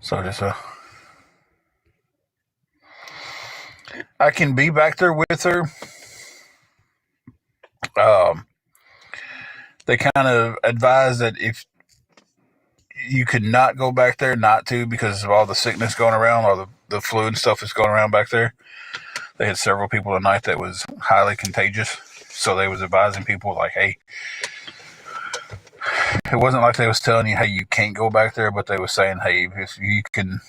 So I can be back there with her. Um, they kind of advise that if you could not go back there, not to, because of all the sickness going around, all the flu and stuff that's going around back there. They had several people tonight that was highly contagious. So they was advising people like, hey, it wasn't like they was telling you, hey, you can't go back there, but they was saying, hey, if you can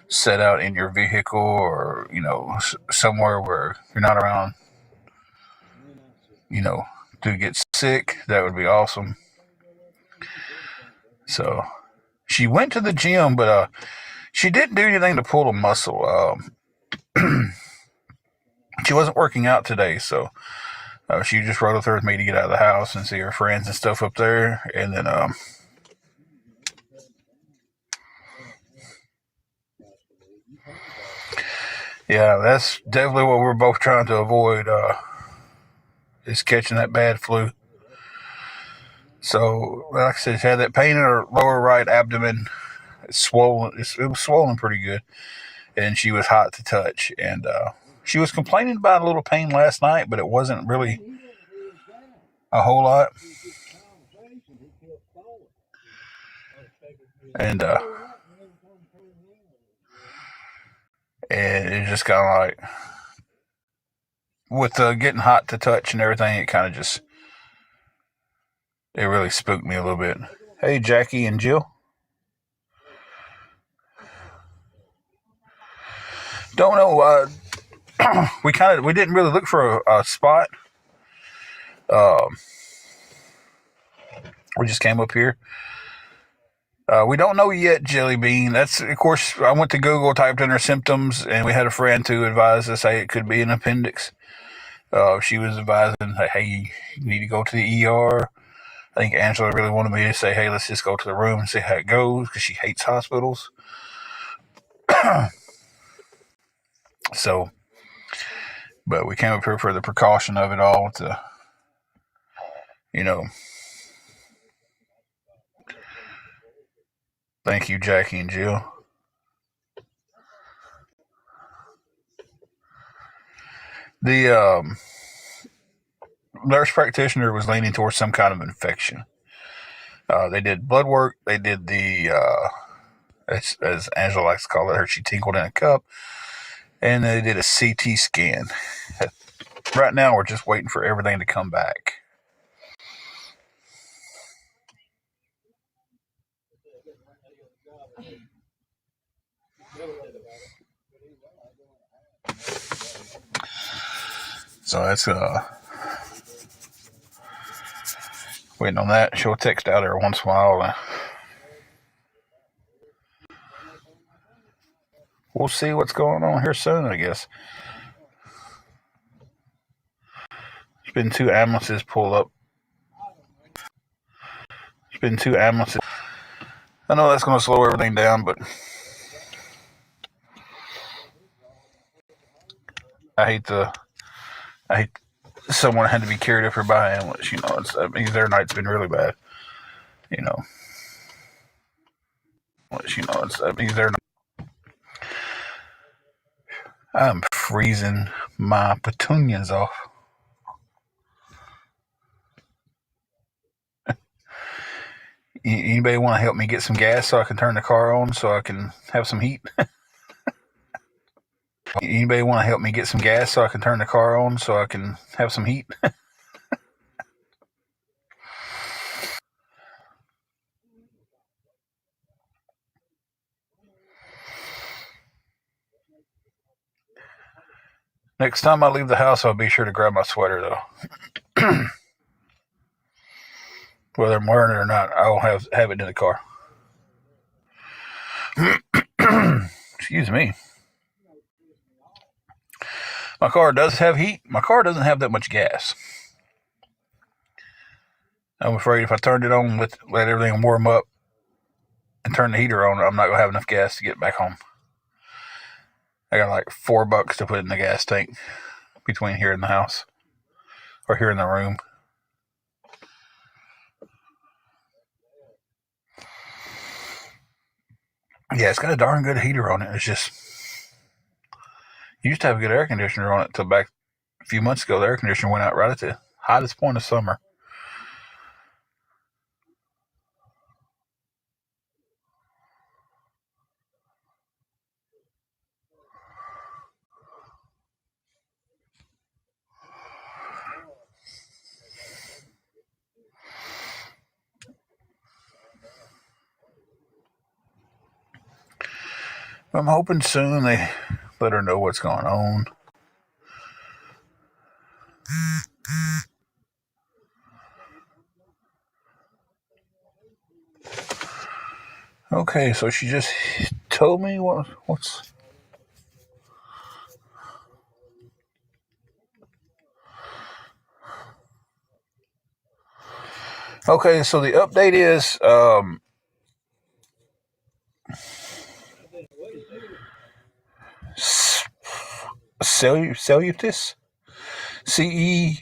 set out in your vehicle or, somewhere where you're not around, to get sick, that would be awesome. So she went to the gym, but she didn't do anything to pull a muscle. She wasn't working out today, so she just rode up there with me to get out of the house and see her friends and stuff up there. And then yeah, that's definitely what we're both trying to avoid, is catching that bad flu. So, like I said, she had that pain in her lower right abdomen. It's swollen. It was swollen pretty good, and she was hot to touch. And she was complaining about a little pain last night, but it wasn't really a whole lot. And it just kind of like, with getting hot to touch and everything, it kind of just, it really spooked me a little bit. Hey, Jackie and Jill. Don't know. We didn't really look for a spot. We just came up here. We don't know yet, Jelly Bean. That's, of course, I went to Google, typed in her symptoms, and we had a friend who advised us, hey, it could be an appendix. She was advising, hey, you need to go to the ER. I think Angela really wanted me to say, hey, let's just go to the room and see how it goes, because she hates hospitals. So, but we came up here for the precaution of it all to, thank you, Jackie and Jill. The nurse practitioner was leaning towards some kind of infection. They did blood work. They did the, as Angela likes to call it, her, she tinkled in a cup. And they did a CT scan. Right now, we're just waiting for everything to come back. So that's waiting on that. She'll text out every once in a while. We'll see what's going on here soon, I guess. There's been 2 ambulances pull up. There's been 2 ambulances. I know that's going to slow everything down, but I hate someone had to be carried up here by an ambulance. That means their night's been really bad. That means their. I'm freezing my petunias off. Anybody want to help me get some gas so I can turn the car on so I can have some heat? Anybody want to help me get some gas so I can turn the car on so I can have some heat? Next time I leave the house, I'll be sure to grab my sweater, though. Whether I'm wearing it or not, I'll have it in the car. Excuse me. My car does have heat. My car doesn't have that much gas. I'm afraid if I turned it on, let everything warm up, and turn the heater on, I'm not going to have enough gas to get back home. I got like $4 to put in the gas tank between here and the house, or here in the room. Yeah, it's got a darn good heater on it. It's just, used to have a good air conditioner on it till back a few months ago. The air conditioner went out right at the hottest point of summer. I'm hoping soon they let her know what's going on. Okay, so she just told me what's. Okay, so the update is cellulitis, CELLULITIS.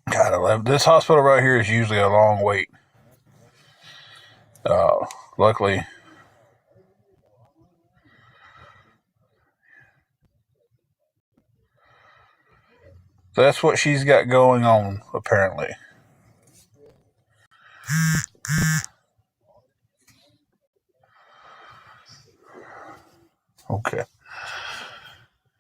God, I love this hospital right here. Is usually a long wait. Luckily, that's what she's got going on. Apparently, okay.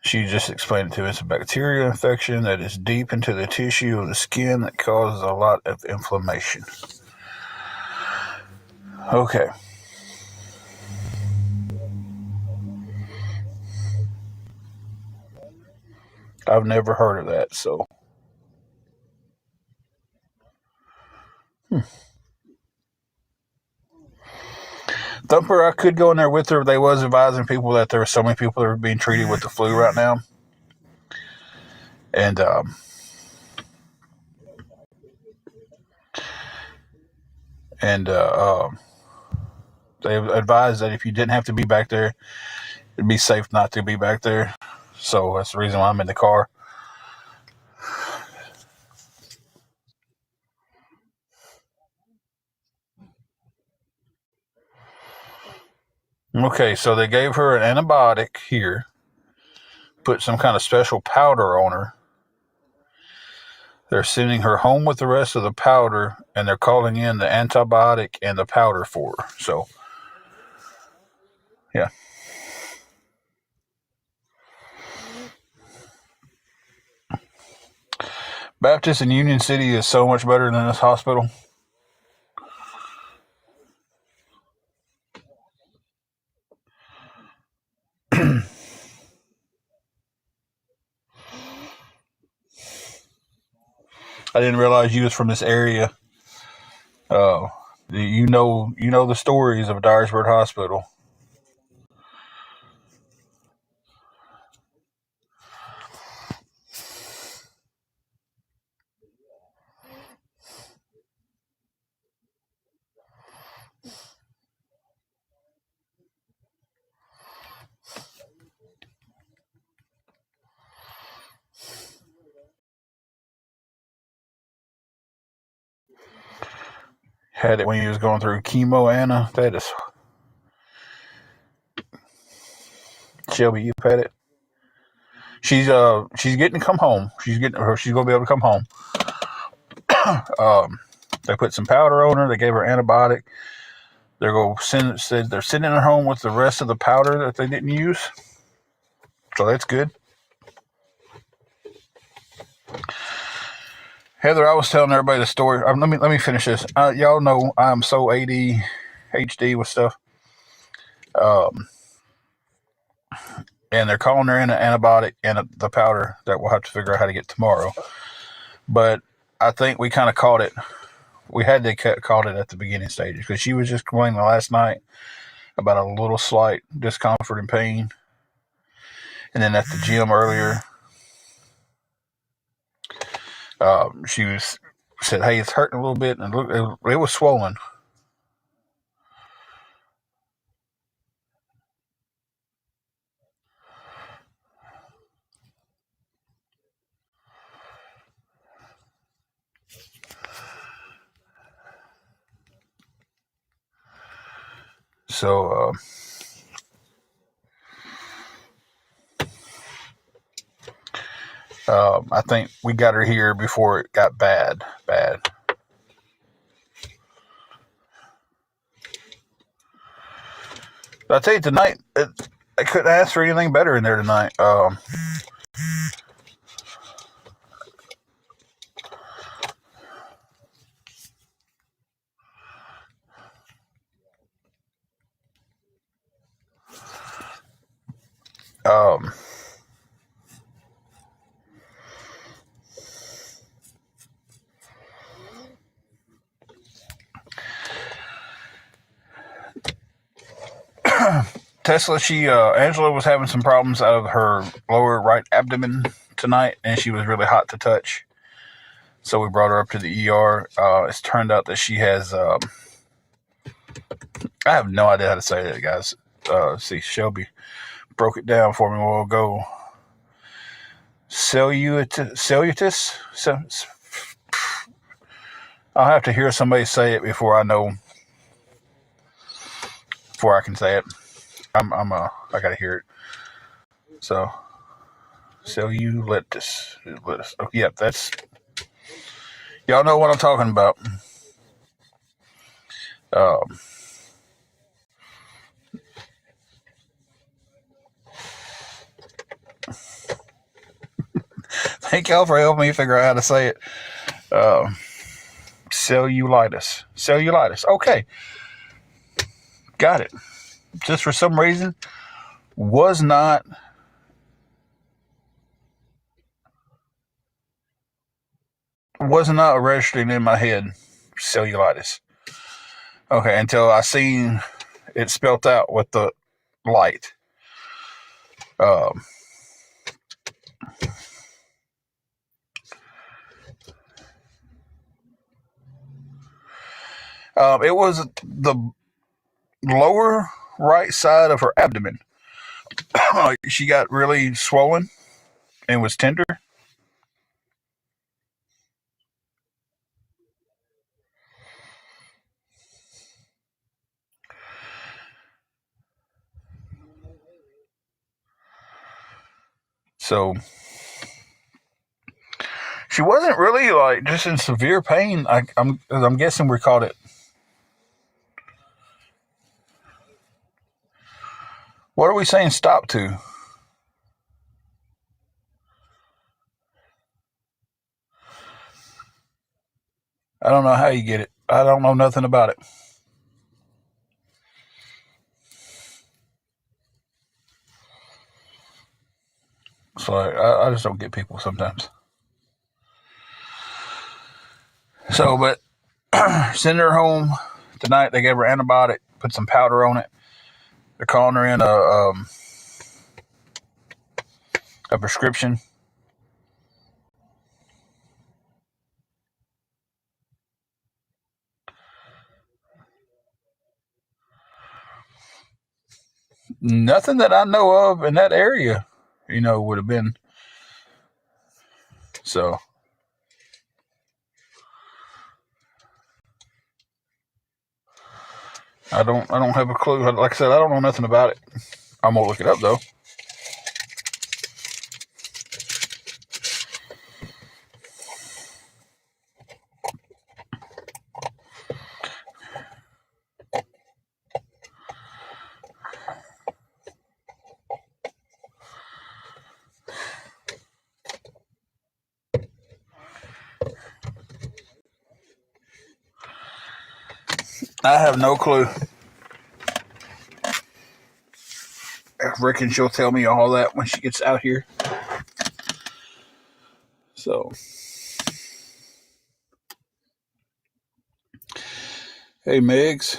She just explained it to me. It's a bacterial infection that is deep into the tissue of the skin that causes a lot of inflammation. Okay. I've never heard of that, so. Thumper, I could go in there with her. They was advising people that there were so many people that are being treated with the flu right now. And and they advised that if you didn't have to be back there, it'd be safe not to be back there. So that's the reason why I'm in the car. Okay, so they gave her an antibiotic here, put some kind of special powder on her. They're sending her home with the rest of the powder, and they're calling in the antibiotic and the powder for her. So, yeah. Baptist in Union City is so much better than this hospital. I didn't realize you was from this area. Uh, you know the stories of Dyersburg Hospital. Had it when he was going through chemo, Anna. That is Shelby. You've had it. She's getting to come home. She's gonna be able to come home. Um, they put some powder on her. They gave her antibiotic. They're sending her home with the rest of the powder that they didn't use. So that's good. Heather, I was telling everybody the story. Let me finish this. Y'all know I'm so ADHD with stuff. Um, and they're calling her in an antibiotic and the powder that we'll have to figure out how to get tomorrow. But I think we kind of caught it. We had to caught it at the beginning stages because she was just complaining last night about a little slight discomfort and pain. And then at the gym earlier, she said, "Hey, it's hurting a little bit," and it was swollen. So I think we got her here before it got bad. But I tell you, tonight, I couldn't ask for anything better in there tonight. Um, Tesla, Angela was having some problems out of her lower right abdomen tonight, and she was really hot to touch. So we brought her up to the ER. It's turned out that she has, I have no idea how to say it, guys. See, Shelby broke it down for me a while ago. Cellulitis? I'll have to hear somebody say it before I can say it. I gotta hear it. So, cellulitis. Oh, yep, that's, y'all know what I'm talking about. Thank y'all for helping me figure out how to say it. Cellulitis. Okay. Got it. Just for some reason, was not registering in my head. Cellulitis. Okay, until I seen it spelt out with the light. It was the lower right side of her abdomen. She got really swollen and was tender. So she wasn't really like just in severe pain. I'm guessing we called it. What are we saying stop to? I don't know how you get it. I don't know nothing about it. So I just don't get people sometimes. So, but send her home tonight. They gave her antibiotic, put some powder on it. They're calling her in a prescription. Nothing that I know of in that area, would have been. So I don't have a clue. Like I said, I don't know nothing about it. I'm gonna look it up though. I have no clue. I reckon she'll tell me all that when she gets out here. So, hey, Megs.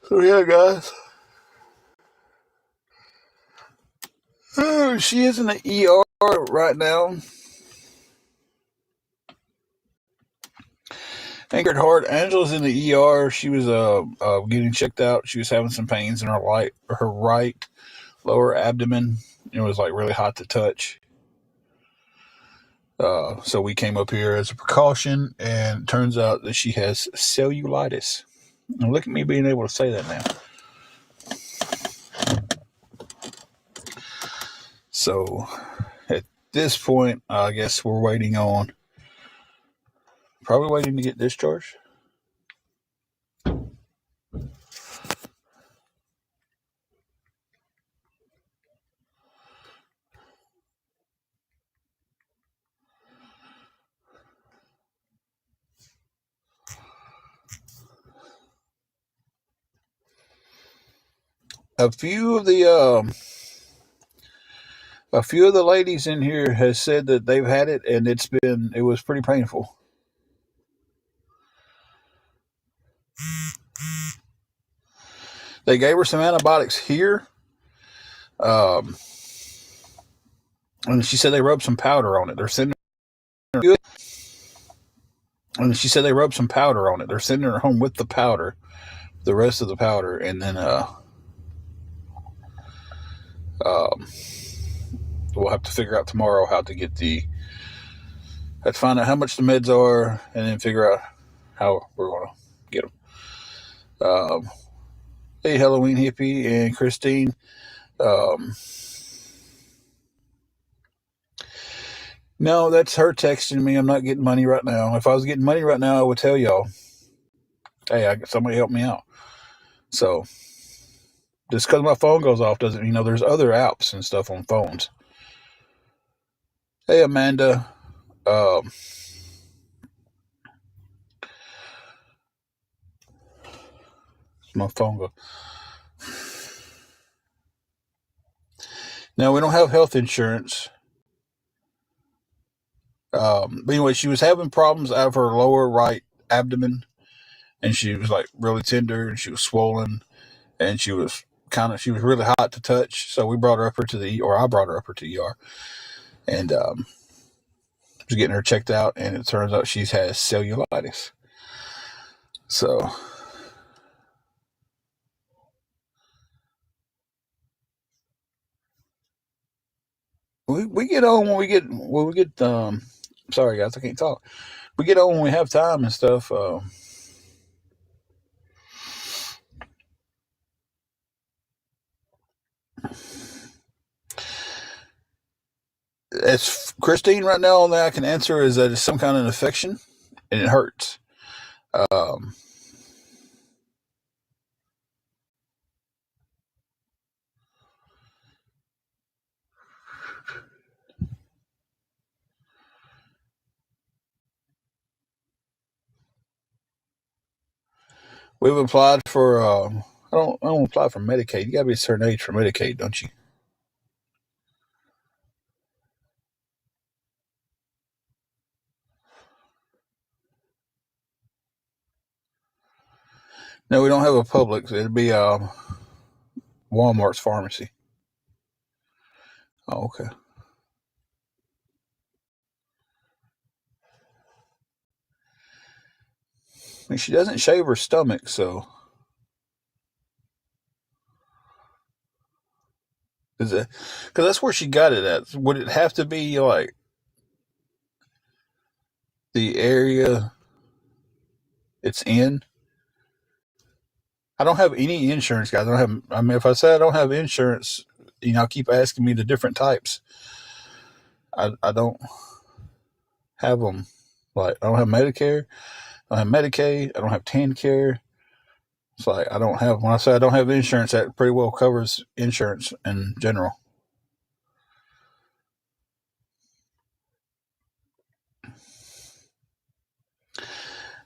So yeah, guys. She is in the ER right now. Anchored heart. Angela's in the ER. She was getting checked out. She was having some pains in her right lower abdomen. It was like really hot to touch. So we came up here as a precaution, and it turns out that she has cellulitis. And look at me being able to say that now. So at this point, I guess we're probably waiting to get discharged. A few of the ladies in here has said that they've had it, and it was pretty painful. They gave her some antibiotics here, and she said they rubbed some powder on it. They're sending her good, and she said they rubbed some powder on it. They're sending her home with the powder, the rest of the powder, and then we'll have to figure out tomorrow how to get have to find out how much the meds are, and then figure out how we're going to get them. Hey, Halloween Hippie and Christine. No, that's her texting me. I'm not getting money right now. If I was getting money right now, I would tell y'all, hey, somebody help me out. So just because my phone goes off doesn't, there's other apps and stuff on phones. Hey, Amanda. My phone goes. Now, we don't have health insurance. But anyway, she was having problems out of her lower right abdomen, and she was like really tender, and she was swollen, and she was really hot to touch. So we brought her up to the ER. I brought her up to the ER, and was getting her checked out, and it turns out she has cellulitis. So we get on when we get sorry guys, I can't talk. We get on when we have time and stuff. As Christine right now, only I can answer is that it's some kind of infection and it hurts. We've applied for I don't apply for Medicaid. You gotta be a certain age for Medicaid, don't you? No, we don't have a Publix. It'd be Walmart's pharmacy. Oh, okay. I mean, she doesn't shave her stomach, so is it? Because that's where she got it at. Would it have to be like the area it's in? I don't have any insurance, guys. I mean, if I say I don't have insurance, I'll keep asking me the different types. I don't have them. Like, I don't have Medicare. I don't have Medicaid. I don't have TennCare. It's like when I say I don't have insurance, that pretty well covers insurance in general.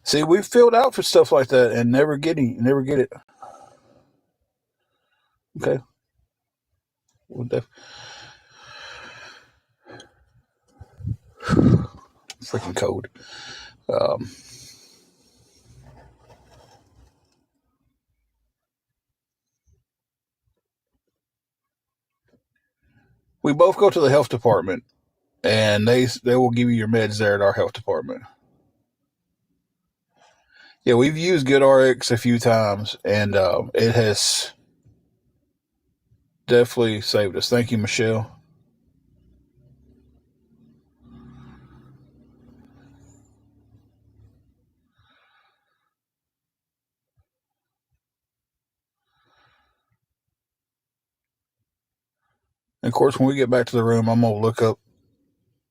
See, we've filled out for stuff like that and never get it. Okay. Freaking code. We both go to the health department, and they will give you your meds there at our health department. Yeah, we've used GoodRx a few times, and it has definitely saved us. Thank you, Michelle. And of course, when we get back to the room, I'm going to look up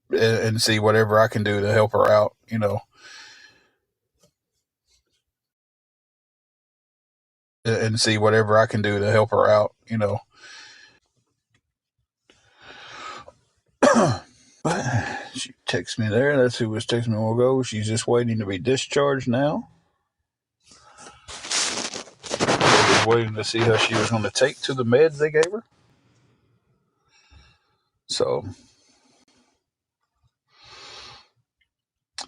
and see whatever I can do to help her out, and see whatever I can do to help her out. She texted me there. That's who was texting me a while ago. She's just waiting to be discharged now. I was waiting to see how she was going to take to the meds they gave her. So,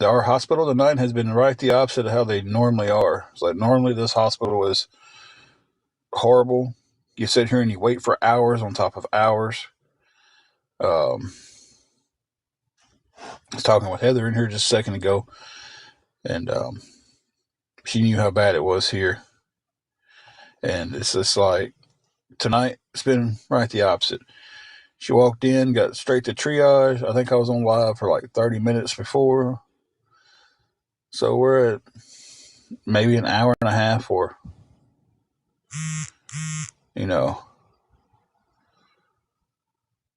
our hospital tonight has been right the opposite of how they normally are. It's like normally this hospital is horrible. You sit here and you wait for hours on top of hours. I was talking with Heather in here just a second ago, and she knew how bad it was here. And it's just like tonight, it's been right the opposite. She walked in, got straight to triage. I think I was on live for like 30 minutes before. So we're at maybe an hour and a half or,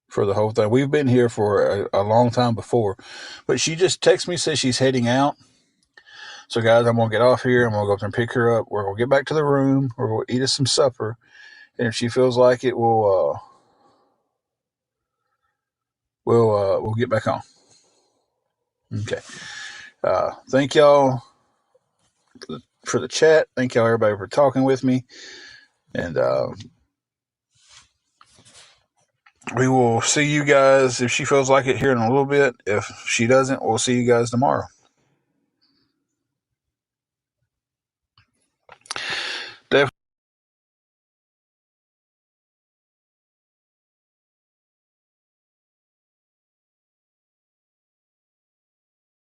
for the whole thing. We've been here for a long time before. But she just texted me, says she's heading out. So, guys, I'm going to get off here. I'm going to go up there and pick her up. We're going to get back to the room. We're going to eat us some supper. And if she feels like it, we'll get back on. Okay. Thank y'all for the chat. Thank y'all, everybody, for talking with me. And we will see you guys if she feels like it here in a little bit. If she doesn't, we'll see you guys tomorrow.